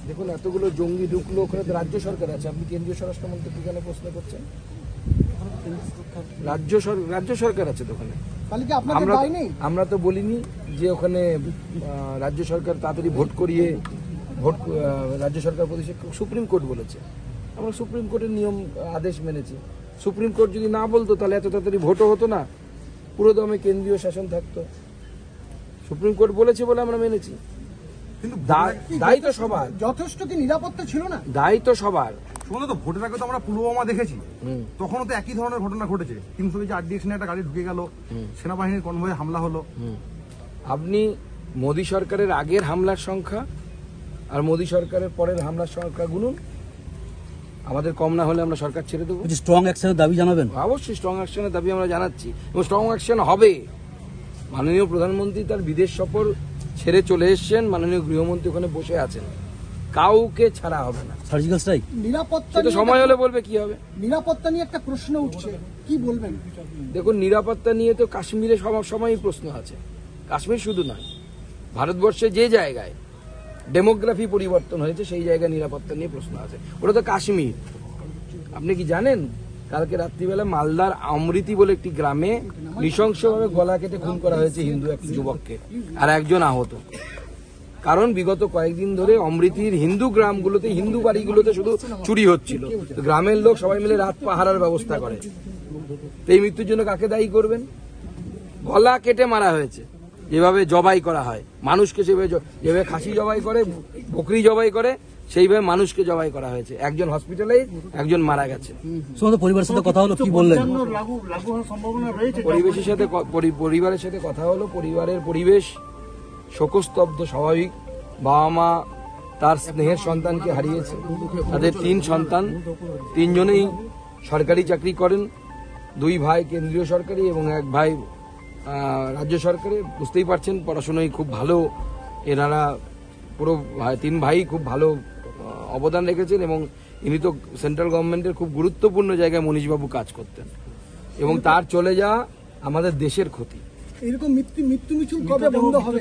দেখুন, এতগুলো জঙ্গি ঢুকলো, ওখানে তো রাজ্য সরকার আছে, আপনি কেন্দ্রীয় স্বরাষ্ট্রমন্ত্রী কেন প্রশ্ন করছেন? রাজ্য সরকার আছে তো ওখানে। আমরা তো বলিনি যে ওখানে রাজ্য সরকার তাড়াতাড়ি ভোট করিয়ে রাজ্য সরকার প্রতিষ্ঠা, সুপ্রিম কোর্ট বলেছে, আমরা সুপ্রিম কোর্টের নিয়ম আদেশ মেনেছি। সুপ্রিম কোর্ট যদি না বলতো তাহলে এত তাড়াতাড়ি ভোটও হতো না, পুরো দমে কেন্দ্রীয় শাসন থাকতো। সুপ্রিম কোর্ট বলেছে বলে আমরা মেনেছি। কিন্তু দায়িত্ব সবার। যথেষ্ট কি নিরাপত্তা ছিল না? দায়িত্ব সবার। শুনো তো, ভোটের আগে তো আমরা পুলওয়ামা দেখেছি, তখনও তো একই ধরনের ঘটনা ঘটেছে। 300 ডিরেকশনে একটা গাড়ি ঢুকে গেল, সেনাবাহিনীর কনভয়ে হামলা হলো। আপনি মোদী সরকারের আগের হামলার সংখ্যা আর মোদী সরকারের পরের হামলার সংখ্যা গুনুন, আমাদের কম না হলে আমরা সরকার ছেড়ে দেবো। স্ট্রং অ্যাকশনের দাবি জানাবেন? অবশ্যই স্ট্রং অ্যাকশনের দাবি আমরা জানাচ্ছি, এবং স্ট্রং অ্যাকশন হবে। মাননীয় প্রধানমন্ত্রী তার বিদেশ সফর ছেড়ে চলে এসছেন, মাননীয় গৃহমন্ত্রী ওখানে বসে আছেন, কাউকে ছাড়া হবে না। সার্জিক্যাল স্ট্রাইক নিরাপত্তা সেটা সময় হলে বলবে কি হবে। নিরাপত্তা নিয়ে একটা প্রশ্ন উঠছে, কি বলবেন? দেখুন, নিরাপত্তা নিয়ে তো কাশ্মীরে সব সময়ই প্রশ্ন আছে। কাশ্মীর শুধু নয়, ভারতবর্ষে যে জায়গায় ডেমোগ্রাফি পরিবর্তন হয়েছে সেই জায়গায় নিরাপত্তা নিয়ে প্রশ্ন আছে। ওটা তো কাশ্মীর। আপনি কি জানেন, কালকে রাত্রিবেলা মালদার অমৃতি বলে একটি গ্রামে নৃশংসভাবে গলা কেটে খুন করা হয়েছে হিন্দু এক যুবককে, আর একজন আহত। কারণ বিগত কয়েকদিন ধরে অমৃতির হিন্দু গ্রামগুলোতে, হিন্দু বাড়িগুলোতে শুধু চুরি হচ্ছিল। গ্রামের লোক সবাই মিলে রাত পাহারার ব্যবস্থা করে। এই মৃত্যুর জন্য কাকে দায়ী করবেন? গলা কেটে মারা হয়েছে, যেভাবে জবাই করা হয় মানুষকে, যেভাবে খাসি জবাই করে, বকরি জবাই করে, সেইভাবে মানুষকে জবাই করা হয়েছে। একজন হসপিটালে, একজন মারা গেছে। পরিবারের সাথে কথা হলো, কি বললেন? পরিবারের সাথে কথা হলো, পরিবারের পরিবেশ শোকস্তব্ধ, স্বাভাবিক। বাবা মা তার স্নেহের সন্তানকে হারিয়েছে। তাদের 3 সন্তান, 3 জনেই সরকারি চাকরি করেন। 2 ভাই কেন্দ্রীয় সরকারি এবং 1 ভাই রাজ্য সরকারে। বুঝতেই পারছেন, পড়াশোনায় খুব ভালো এনারা, পুরো 3 ভাই খুব ভালো অবদান রেখেছেন, এবং ইনি তো সেন্ট্রাল গভর্নমেন্টের খুব গুরুত্বপূর্ণ জায়গায় মনীশবাবু কাজ করতেন, এবং তার চলে যাওয়া আমাদের দেশের ক্ষতি। এরকম মৃত্যু মিছিল কবে বন্ধ হবে?